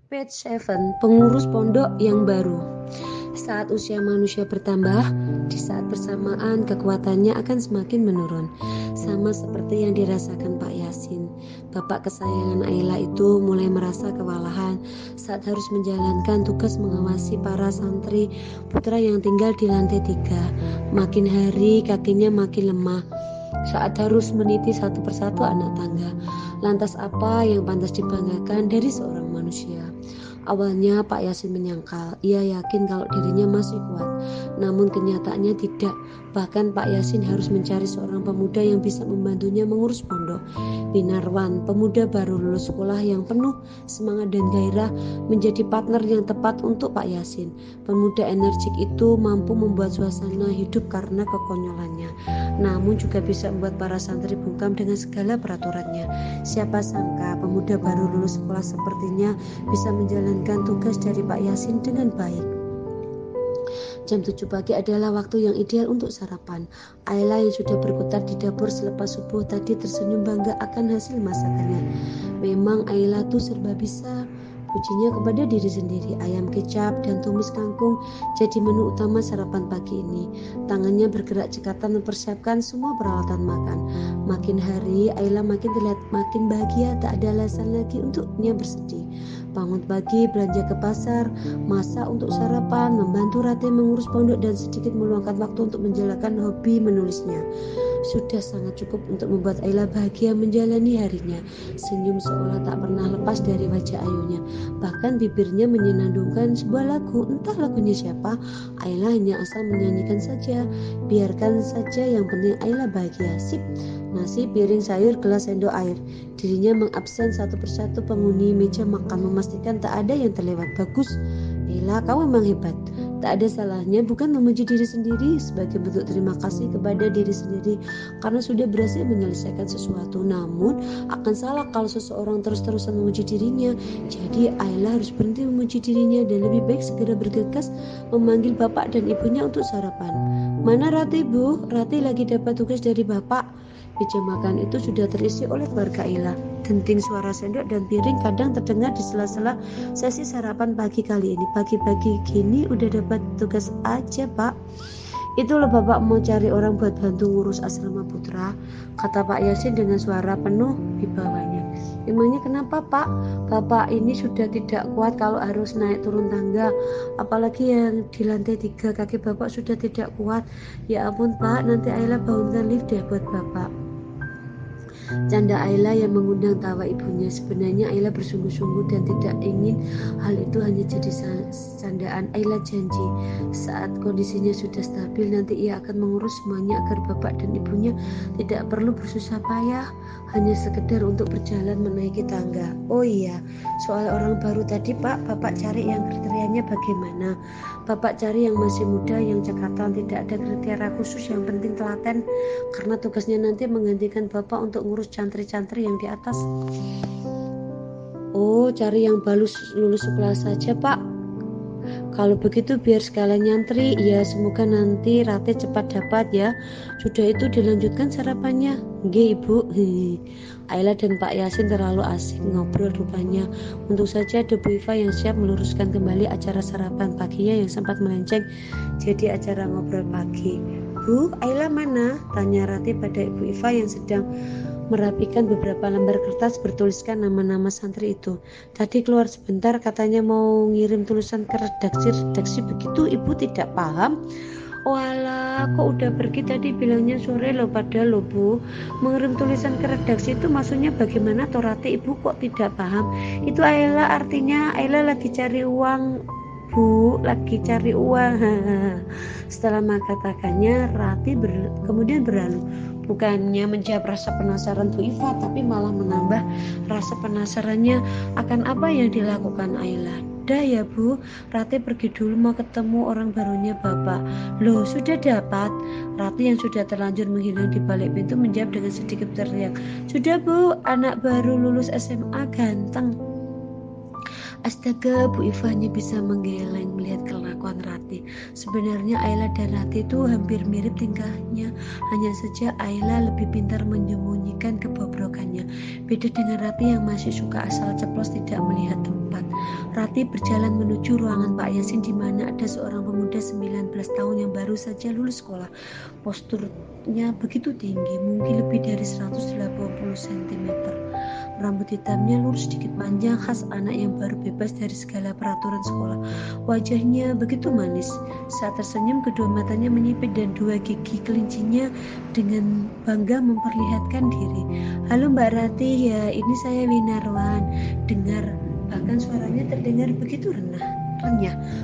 Page 7, pengurus pondok yang baru. Saat usia manusia bertambah, di saat bersamaan kekuatannya akan semakin menurun. Sama seperti yang dirasakan Pak Yasin. Bapak kesayangan Ayla itu mulai merasa kewalahan saat harus menjalankan tugas mengawasi para santri putra yang tinggal di lantai 3. Makin hari kakinya makin lemah saat harus meniti satu persatu anak tangga. Lantas apa yang pantas dibanggakan dari seorang manusia? Awalnya Pak Yasin menyangkal, ia yakin kalau dirinya masih kuat. Namun kenyataannya tidak. Bahkan Pak Yasin harus mencari seorang pemuda yang bisa membantunya mengurus pondok. Winarwan, pemuda baru lulus sekolah yang penuh semangat dan gairah, menjadi partner yang tepat untuk Pak Yasin. Pemuda energik itu mampu membuat suasana hidup karena kekonyolannya, namun juga bisa membuat para santri bungkam dengan segala peraturannya. Siapa sangka pemuda baru lulus sekolah sepertinya bisa menjalankan tugas dari Pak Yasin dengan baik. Jam 7 pagi adalah waktu yang ideal untuk sarapan. Ayla yang sudah berkutat di dapur selepas subuh tadi tersenyum bangga akan hasil masakannya. Memang Ayla tuh serba bisa. Pujinya kepada diri sendiri. Ayam kecap dan tumis kangkung jadi menu utama sarapan pagi ini. Tangannya bergerak cekatan mempersiapkan semua peralatan makan. Makin hari Ayla makin terlihat makin bahagia, tak ada alasan lagi untuknya bersedih. Bangun pagi, belanja ke pasar, masak untuk sarapan, membantu Rati mengurus pondok dan sedikit meluangkan waktu untuk menjalankan hobi menulisnya. Sudah sangat cukup untuk membuat Ayla bahagia menjalani harinya. Senyum seolah tak pernah lepas dari wajah Ayunya. Bahkan bibirnya menyenandungkan sebuah lagu, entah lagunya siapa. Ayla hanya asal menyanyikan saja. Biarkan saja, yang penting Ayla bahagia. Sip. Nasi, piring, sayur, gelas, sendok, air. Dirinya mengabsen satu persatu penghuni meja makan, memastikan tak ada yang terlewat. Bagus, Ayla, kamu memang hebat. Tak ada salahnya bukan memuji diri sendiri sebagai bentuk terima kasih kepada diri sendiri karena sudah berhasil menyelesaikan sesuatu. Namun akan salah kalau seseorang terus-terusan memuji dirinya. Jadi Ayla harus berhenti memuji dirinya dan lebih baik segera bergegas memanggil bapak dan ibunya untuk sarapan. Mana Rati, Bu? Rati lagi dapat tugas dari bapak. Meja makan itu sudah terisi oleh keluarga Ayla. Denting suara sendok dan piring kadang terdengar di sela-sela sesi sarapan pagi kali ini. Pagi-pagi gini udah dapat tugas aja, Pak. Itu loh bapak mau cari orang buat bantu ngurus asrama putra, kata Pak Yasin dengan suara penuh di bawahnya. Emangnya kenapa, Pak? Bapak ini sudah tidak kuat kalau harus naik turun tangga, apalagi yang di lantai 3, kaki bapak sudah tidak kuat. Ya ampun, Pak, nanti Ayla bangunkan lift deh buat bapak. Canda Ayla yang mengundang tawa ibunya. Sebenarnya Ayla bersungguh-sungguh dan tidak ingin hal itu hanya jadi candaan. Ayla janji saat kondisinya sudah stabil nanti ia akan mengurus semuanya agar bapak dan ibunya tidak perlu bersusah payah hanya sekedar untuk berjalan menaiki tangga. Oh iya, soal orang baru tadi, Pak, bapak cari yang kriterianya bagaimana? Bapak cari yang masih muda, yang cekatan, tidak ada kriteria khusus, yang penting telaten karena tugasnya nanti menggantikan bapak untuk ngurus cantri-cantri yang di atas. Oh, cari yang baru lulus sekolah saja, Pak. Kalau begitu biar sekalian nyantri. Ya, semoga nanti Rati cepat dapat ya. Sudah itu dilanjutkan sarapannya. Nggih, Ibu. Ayla dan Pak Yasin terlalu asik ngobrol rupanya. Untung saja ada Bu Iva yang siap meluruskan kembali acara sarapan paginya yang sempat melenceng jadi acara ngobrol pagi. Bu, Ayla mana? Tanya Rati pada Ibu Iva yang sedang merapikan beberapa lembar kertas bertuliskan nama-nama santri itu. Tadi keluar sebentar, katanya mau ngirim tulisan ke redaksi begitu. Ibu tidak paham. Walah, kok udah pergi tadi bilangnya sore loh, padahal loh Bu, mengirim tulisan ke redaksi itu maksudnya bagaimana toh Rati? Ibu kok tidak paham? Itu Ayla, artinya Ayla lagi cari uang, Bu, lagi cari uang. Setelah mengatakannya, Rati kemudian berlalu. Bukannya menjawab rasa penasaran Bu Iva, tapi malah menambah rasa penasarannya akan apa yang dilakukan Ayla. Dah ya Bu, Rati pergi dulu mau ketemu orang barunya Bapak. Loh, sudah dapat? Rati yang sudah terlanjur menghilang di balik pintu menjawab dengan sedikit teriak. Sudah Bu, anak baru lulus SMA ganteng. Astaga, Bu Iva hanya bisa menggeleng melihat kelakuan Rati. Sebenarnya Ayla dan Rati itu hampir mirip tingkahnya. Hanya saja Ayla lebih pintar menyembunyikan kebobrokannya. Beda dengan Rati yang masih suka asal ceplos tidak melihat tempat. Ratih berjalan menuju ruangan Pak Yasin di mana ada seorang pemuda 19 tahun yang baru saja lulus sekolah. Posturnya begitu tinggi, mungkin lebih dari 180 cm. Rambut hitamnya lurus sedikit panjang, khas anak yang baru bebas dari segala peraturan sekolah. Wajahnya begitu manis. Saat tersenyum, kedua matanya menyipit dan dua gigi kelincinya dengan bangga memperlihatkan diri. "Halo Mbak Ratih, ya ini saya Winarwan." Dengar, bahkan suaranya terdengar begitu renyah.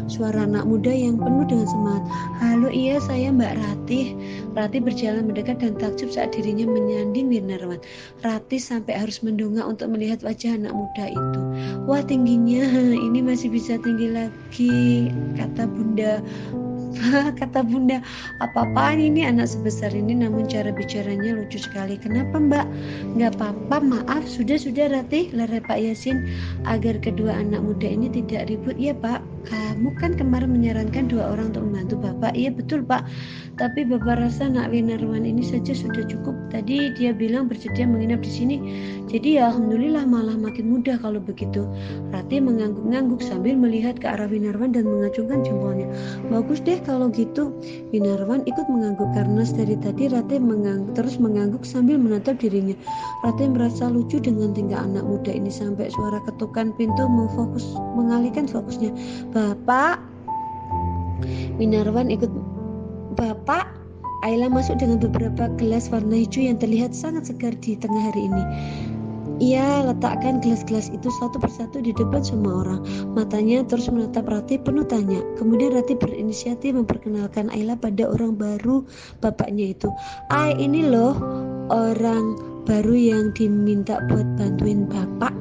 Suara anak muda yang penuh dengan semangat. "Halo, iya saya Mbak Ratih." Ratih berjalan mendekat dan takjub saat dirinya menyanding Winarwan. Ratih sampai harus mendongak untuk melihat wajah anak muda itu. "Wah, tingginya, ini masih bisa tinggi lagi," kata Bunda. Kata Bunda, "Apa-apaan ini anak sebesar ini, namun cara bicaranya lucu sekali." "Kenapa Mbak?" "Nggak apa-apa, maaf." Sudah Ratih," lerai Pak Yasin agar kedua anak muda ini tidak ribut. "Iya Pak, kamu kan kemarin menyarankan 2 orang untuk membantu Bapak." "Iya betul Pak, tapi Bapak rasa Nak Winarwan ini saja sudah cukup. Tadi dia bilang bersedia menginap di sini. Jadi ya alhamdulillah, malah makin mudah kalau begitu." Ratih mengangguk-ngangguk sambil melihat ke arah Winarwan dan mengacungkan jempolnya. "Bagus deh kalau gitu." Winarwan ikut mengangguk karena dari tadi Ratih terus mengangguk sambil menatap dirinya. Ratih merasa lucu dengan tingkah anak muda ini sampai suara ketukan pintu mengalihkan fokusnya. "Bapak." Winarwan ikut. "Bapak." Ayla masuk dengan beberapa gelas warna hijau yang terlihat sangat segar di tengah hari ini. Ia letakkan gelas-gelas itu satu persatu di depan semua orang. Matanya terus menatap Ratih penuh tanya. Kemudian Ratih berinisiatif memperkenalkan Ayla pada orang baru bapaknya itu. Ini loh orang baru yang diminta buat bantuin Bapak."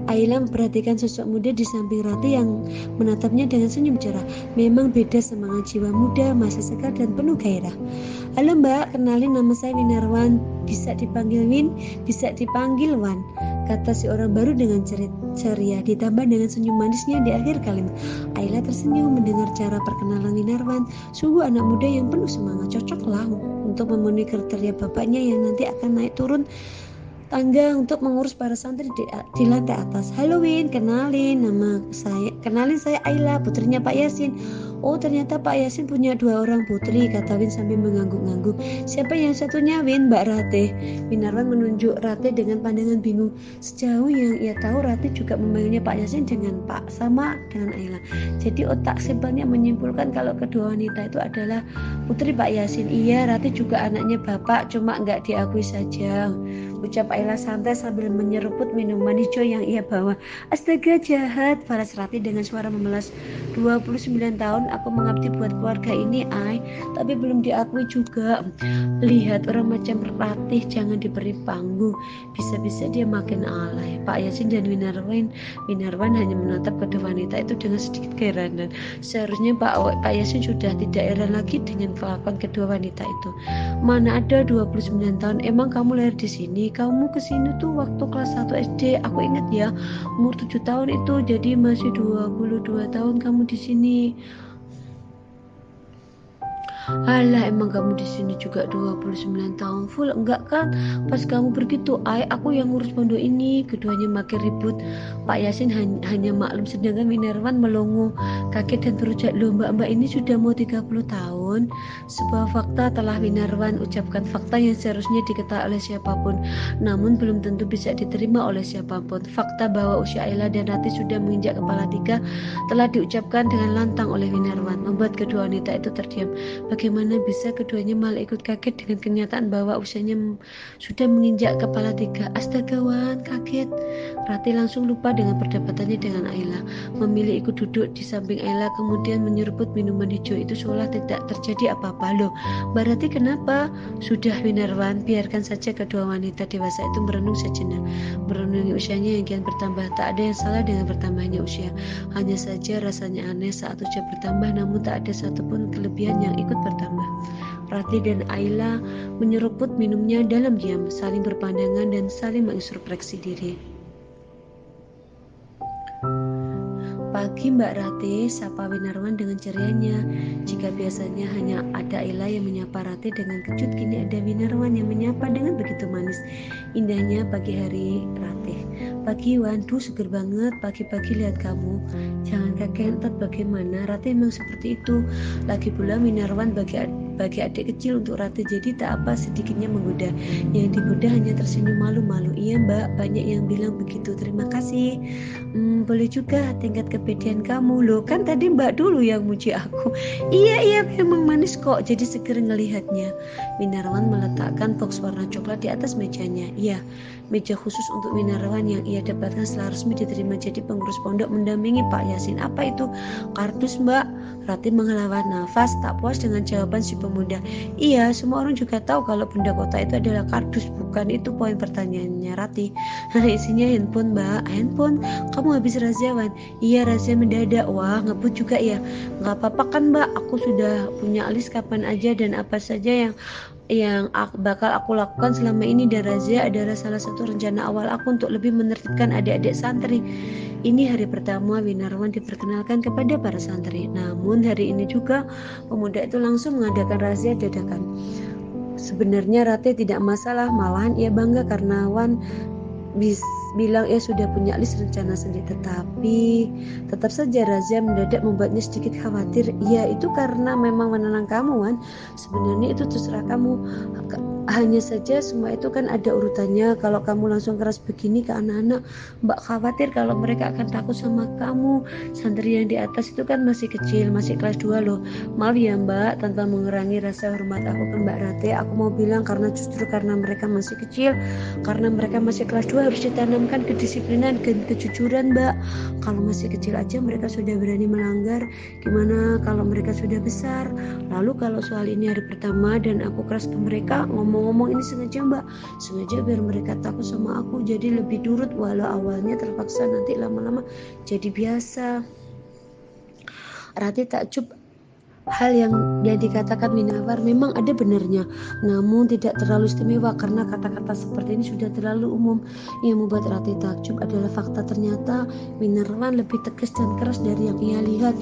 Ayla memperhatikan sosok muda di samping Ratih yang menatapnya dengan senyum cerah. Memang beda semangat jiwa muda, masih segar dan penuh gairah. "Halo Mbak, kenalin nama saya Winarwan. Bisa dipanggil Win, bisa dipanggil Wan," kata si orang baru dengan ceria, ditambah dengan senyum manisnya di akhir kalimat. Ayla tersenyum mendengar cara perkenalan Winarwan. Sungguh anak muda yang penuh semangat, cocoklah untuk memenuhi kriteria bapaknya yang nanti akan naik turun tangga untuk mengurus para santri di lantai atas. "Halo Win, kenalin saya Ayla, putrinya Pak Yasin." "Oh, ternyata Pak Yasin punya 2 orang putri," kata Win sambil mengangguk-ngangguk. "Siapa yang satunya Win?" "Mbak Ratih." Winarwan menunjuk Ratih dengan pandangan bingung. Sejauh yang ia tahu, Ratih juga memanggilnya Pak Yasin dengan Pak, sama dengan Ayla. Jadi otak simpelnya menyimpulkan kalau kedua wanita itu adalah putri Pak Yasin. "Iya, Ratih juga anaknya Bapak, cuma nggak diakui saja," ucap Ayla santai sambil menyeruput minuman hijau yang ia bawa. "Astaga, jahat," balas Ratih dengan suara memelas. 29 tahun aku mengabdi buat keluarga ini, tapi belum diakui juga. Lihat orang macam Ratih jangan diberi panggung, bisa-bisa dia makin alay." Pak Yasin dan Winarwan hanya menatap kedua wanita itu dengan sedikit keheranan. Seharusnya Pak Yasin sudah tidak heran lagi dengan kelakuan kedua wanita itu. "Mana ada 29 tahun, emang kamu lahir di sini? Kamu kesini tuh waktu kelas 1 SD. Aku ingat ya, umur 7 tahun itu, jadi masih 22 tahun kamu di sini." "Alah, emang kamu di sini juga 29 tahun full enggak kan? Pas kamu pergi tuh aku yang ngurus pondok ini." Keduanya makin ribut. Pak Yasin hanya maklum, sedangkan Winarwan melongo kaget dan berucap, "Loh mbak ini sudah mau 30 tahun." Sebuah fakta telah Winarwan ucapkan, fakta yang seharusnya diketahui oleh siapapun, namun belum tentu bisa diterima oleh siapapun. Fakta bahwa usia Ayla dan Ratih sudah menginjak kepala 3 telah diucapkan dengan lantang oleh Winarwan, membuat kedua wanita itu terdiam. Bagaimana bisa keduanya malah ikut kaget dengan kenyataan bahwa usianya sudah menginjak kepala 3? "Astaga Wan, kaget." Ratih langsung lupa dengan perdebatannya dengan Ayla, memilih ikut duduk di samping Ayla, kemudian menyeruput minuman hijau itu seolah tidak terjadi apa-apa. "Loh, Mbak Ratih kenapa?" "Sudah Winarwan, biarkan saja kedua wanita dewasa itu merenung sejenak. Merenungi usianya yang kian bertambah. Tak ada yang salah dengan bertambahnya usia. Hanya saja rasanya aneh saat usia bertambah namun tak ada satupun kelebihan yang ikut bertambah." Ratih dan Ayla menyeruput minumnya dalam diam, saling berpandangan dan saling mengintrospeksi diri. "Pagi Mbak Ratih," sapa Winarwan dengan cerianya. Jika biasanya hanya ada Ayla yang menyapa Ratih dengan kejut, kini ada Winarwan yang menyapa dengan begitu manis. Indahnya pagi hari Ratih. pagi Wan, duh seger banget pagi-pagi lihat kamu. Jangan kaget bagaimana, Rati memang seperti itu. Lagi pula Winarwan bagi adik kecil untuk Rati, jadi tak apa sedikitnya menggoda. Yang digoda hanya tersenyum malu-malu. Iya Mbak, banyak yang bilang begitu. Terima kasih. Boleh juga tingkat kepedean kamu. Loh kan tadi Mbak dulu yang muji aku. Iya memang manis kok, jadi seger ngelihatnya. Winarwan meletakkan box warna coklat di atas mejanya. Iya, meja khusus untuk Winarwan yang ia dapatkan setelah resmi diterima jadi pengurus pondok mendampingi Pak Yasin. Apa itu? Kardus Mbak. Rati menghela nafas, tak puas dengan jawaban si pemuda. Iya, semua orang juga tahu kalau benda kotak itu adalah kardus. Bukan itu poin pertanyaannya Rati. Isinya handphone Mbak. Handphone? Kamu habis razia Wan? Iya, razia mendadak. Wah, ngebut juga ya. Gak apa-apa kan Mbak, aku sudah punya list kapan aja dan apa saja yang bakal aku lakukan selama ini, dan razia adalah salah satu rencana awal aku untuk lebih menertibkan adik-adik santri. Ini hari pertama Winarwan diperkenalkan kepada para santri. Namun hari ini juga pemuda itu langsung mengadakan razia dadakan. Sebenarnya Rati tidak masalah, malahan ia bangga karena Wan bilang ia sudah punya list rencana sendiri, tetapi tetap saja razia mendadak membuatnya sedikit khawatir. Ya itu karena memang menenang kamu Wan, sebenarnya itu terserah kamu, hanya saja semua itu kan ada urutannya. Kalau kamu langsung keras begini ke anak-anak, Mbak khawatir kalau mereka akan takut sama kamu. Santri yang di atas itu kan masih kecil, masih kelas 2 loh. Maaf ya Mbak, tanpa mengurangi rasa hormat aku ke Mbak Rati, aku mau bilang justru karena mereka masih kecil, karena mereka masih kelas 2 harus ditanamkan kedisiplinan dan kejujuran Mbak. Kalau masih kecil aja mereka sudah berani melanggar, gimana kalau mereka sudah besar? Lalu kalau soal ini hari pertama dan aku keras ke mereka, ngomong-ngomong ini sengaja Mbak, sengaja biar mereka takut sama aku, jadi lebih nurut, walau awalnya terpaksa, nanti lama-lama jadi biasa. Rati takjub. Hal yang dikatakan Winawar memang ada benarnya, namun tidak terlalu istimewa karena kata-kata seperti ini sudah terlalu umum. Yang membuat Rati takjub adalah fakta ternyata Winarwan lebih tegas dan keras dari yang ia lihat.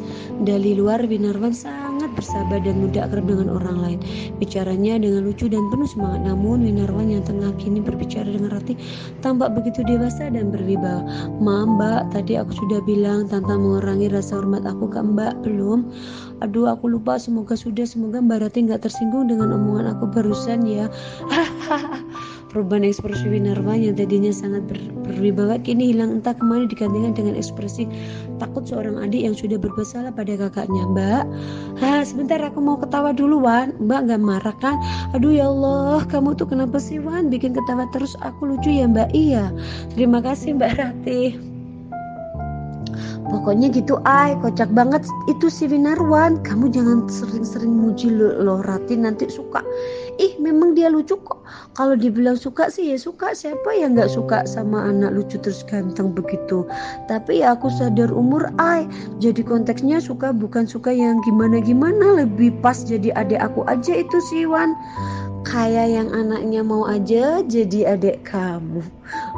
Dari luar Winarwan sangat bersabar dan mudah akrab dengan orang lain. Bicaranya dengan lucu dan penuh semangat, namun Winarwan yang tengah kini berbicara dengan Rati tampak begitu dewasa dan berwibawa. Maaf Mbak, tadi aku sudah bilang tanpa mengurangi rasa hormat aku ke Mbak. Belum? Aduh aku lupa, semoga Mbak Rati nggak tersinggung dengan omongan aku barusan ya. Perubahan ekspresi Winarwan yang tadinya sangat berwibawa kini hilang entah kemana, digantikan dengan ekspresi takut seorang adik yang sudah berbuat salah pada kakaknya. Mbak, sebentar aku mau ketawa dulu Wan. Mbak nggak marah kan? Aduh ya Allah, kamu tuh kenapa sih Wan bikin ketawa terus? Aku lucu ya Mbak? Iya, terima kasih Mbak Rati. Pokoknya gitu kocak banget itu si Winarwan. Kamu jangan sering-sering muji loh Rati, nanti suka. Memang dia lucu kok. Kalau dibilang suka sih ya suka, siapa yang gak suka sama anak lucu terus ganteng begitu. Tapi ya aku sadar umur jadi konteksnya suka bukan suka yang gimana-gimana, lebih pas jadi adik aku aja itu si Wan. Kayak yang anaknya mau aja jadi adik kamu.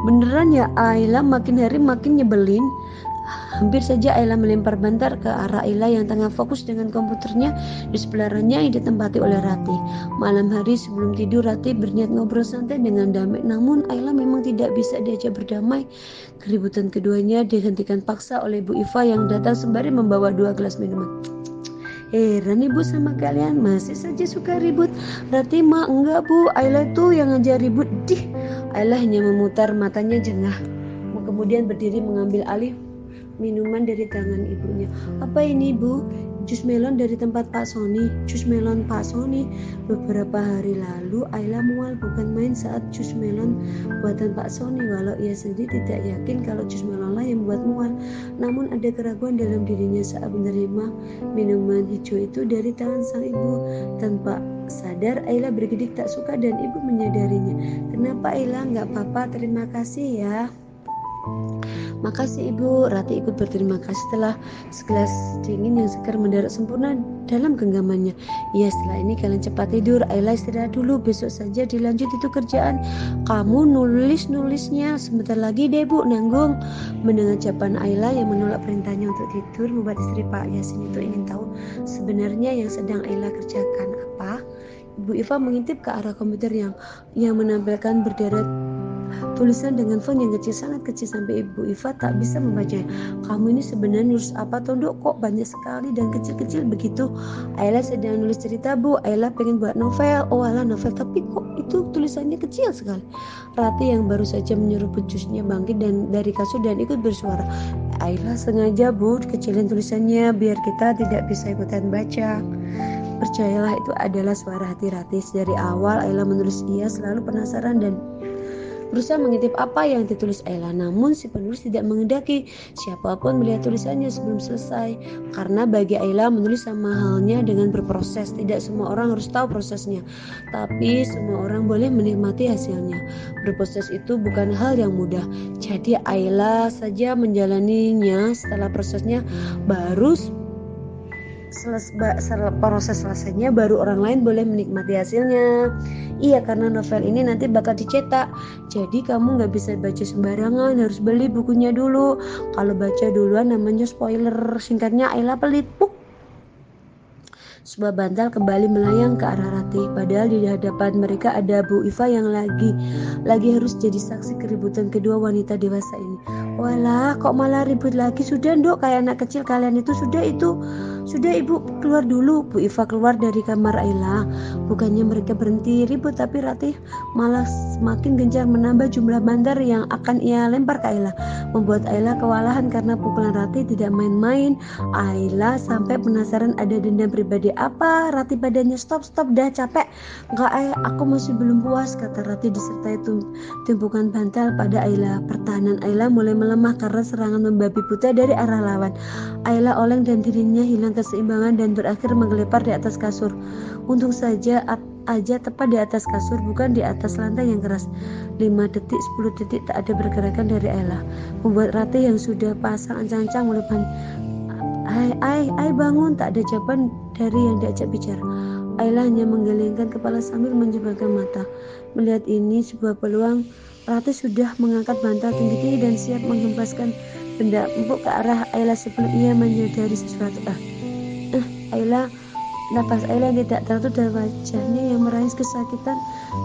Beneran ya Ayla, makin hari makin nyebelin. Hampir saja Ayla melempar bantal ke arah Ayla yang tengah fokus dengan komputernya di sebelahnya yang ditempati oleh Rati. Malam hari sebelum tidur Rati berniat ngobrol santai dengan damai, namun Ayla memang tidak bisa diajak berdamai. Keributan keduanya dihentikan paksa oleh Bu Iva yang datang sembari membawa 2 gelas minuman. Heran ibu sama kalian, masih saja suka ribut. Rati mah enggak Bu, Ayla tuh yang ngajak ribut. Ayla hanya memutar matanya jengah, kemudian berdiri mengambil alih minuman dari tangan ibunya. Apa ini Bu? Jus melon dari tempat Pak Sony. Jus melon Pak Sony. Beberapa hari lalu Ayla mual bukan main saat jus melon buatan Pak Sony, walau ia sendiri tidak yakin kalau jus melonlah yang membuat mual. Namun ada keraguan dalam dirinya saat menerima minuman hijau itu dari tangan sang ibu. Tanpa sadar Ayla bergidik tak suka dan ibu menyadarinya. Kenapa Ayla? Nggak apa-apa, terima kasih ya. Makasih Ibu. Rati ikut berterima kasih setelah segelas dingin yang segar mendarat sempurna dalam genggamannya. Ya setelah ini kalian cepat tidur, Ayla istirahat dulu, besok saja dilanjut itu kerjaan. Kamu nulisnya sebentar lagi deh Bu, nanggung. Mendengar jawaban Ayla yang menolak perintahnya untuk tidur membuat istri Pak Yasin itu ingin tahu sebenarnya yang sedang Ayla kerjakan apa. Ibu Iva mengintip ke arah komputer yang menampilkan berderet tulisan dengan font yang kecil, sangat kecil sampai Ibu Iva tak bisa membacanya. Kamu ini sebenarnya nulis apa Tondo? Kok banyak sekali dan kecil-kecil begitu? Ayla sedang nulis cerita Bu, Ayla pengen buat novel. Oh alah novel, tapi kok itu tulisannya kecil sekali. Rati yang baru saja menyeruput jusnya bangkit dan dari kasur dan ikut bersuara. Ayla sengaja Bu kecilin tulisannya biar kita tidak bisa ikutan baca. Percayalah itu adalah suara hati Rati. Dari awal Ayla menulis, ia selalu penasaran dan berusaha mengintip apa yang ditulis Ayla. Namun si penulis tidak menghendaki siapapun melihat tulisannya sebelum selesai. Karena bagi Ayla menulis sama halnya dengan berproses. Tidak semua orang harus tahu prosesnya, tapi semua orang boleh menikmati hasilnya. Berproses itu bukan hal yang mudah. Jadi Ayla saja menjalaninya. Setelah prosesnya baru proses selesainya baru orang lain boleh menikmati hasilnya. Iya, karena novel ini nanti bakal dicetak, jadi kamu gak bisa baca sembarangan, harus beli bukunya dulu. Kalau baca duluan namanya spoiler. Singkatnya Ayla pelit. Sebuah bantal kembali melayang ke arah Ratih. Padahal di hadapan mereka ada Bu Iva yang lagi harus jadi saksi keributan kedua wanita dewasa ini. Walah, kok malah ribut lagi? Sudah Ndok, kayak anak kecil kalian itu. Sudah Ibu, keluar dulu. Bu Iva keluar dari kamar Ayla. Bukannya mereka berhenti ribut, tapi Ratih malah semakin gencar menambah jumlah bantal yang akan ia lempar ke Ayla, membuat Ayla kewalahan karena pukulan Ratih tidak main-main. Ayla sampai penasaran ada dendam pribadi apa. Ratih badannya stop dah, capek. Enggak aku masih belum puas, kata Ratih disertai tumpukan bantal pada Ayla. Pertahanan Ayla mulai melemah karena serangan membabi buta dari arah lawan. Ayla oleng dan dirinya hilang keseimbangan dan berakhir menggelepar di atas kasur. Untung saja tepat di atas kasur, bukan di atas lantai yang keras. 5 detik, 10 detik tak ada pergerakan dari Ayla, membuat Ratih yang sudah pasang ancang-ancang mulai panik. Ay bangun, tak ada jawaban dari yang diajak bicara. Ayla hanya menggelengkan kepala sambil menjebakkan mata. Melihat ini sebuah peluang, Ratih sudah mengangkat bantal tinggi-tinggi dan siap menghempaskan benda empuk ke arah Ayla sebelum ia menyadari sesuatu. Napas Ayla tidak teratur dan wajahnya yang merangis kesakitan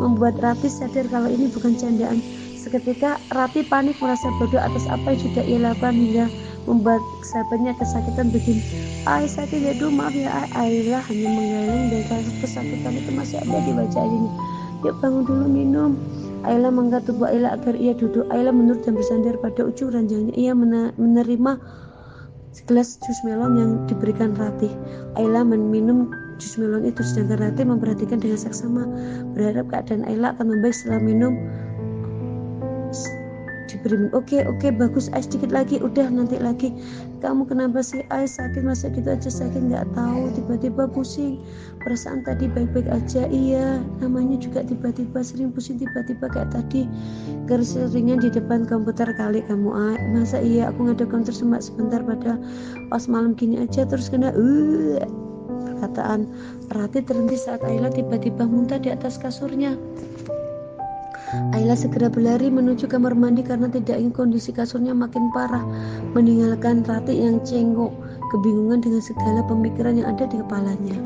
membuat Ratih sadar kalau ini bukan candaan. Seketika Ratih panik, merasa bodoh atas apa yang sudah ia lakukan hingga membuat sahabatnya kesakitan begini. Sakit ya, maaf ya. Ayla hanya menggeleng dan rasa kesakitan itu masih ada di wajah ini. Yuk bangun dulu, minum. Ayla mengangkat tubuh Ayla agar ia duduk. Ayla menurut dan bersandar pada ujung ranjangnya. Ia menerima segelas jus melon yang diberikan Ratih. Ayla meminum jus melon itu, sedangkan Ratih memperhatikan dengan saksama, berharap keadaan Ayla akan membaik setelah minum. Diberi oke bagus, sedikit lagi, udah nanti lagi. Kamu kenapa sih sakit? Masa gitu aja sakit? Nggak tahu, tiba-tiba pusing. Perasaan tadi baik-baik aja. Iya, namanya juga tiba-tiba, sering pusing tiba-tiba kayak tadi. Garis ringan di depan komputer kali kamu. Masa iya aku ngadep komputer sebentar, padahal pas malam gini aja terus kena perkataan Ratih terhenti saat Ayla tiba-tiba muntah di atas kasurnya. Ayla segera berlari menuju kamar mandi karena tidak ingin kondisi kasurnya makin parah, meninggalkan Ratih yang cengok, kebingungan dengan segala pemikiran yang ada di kepalanya.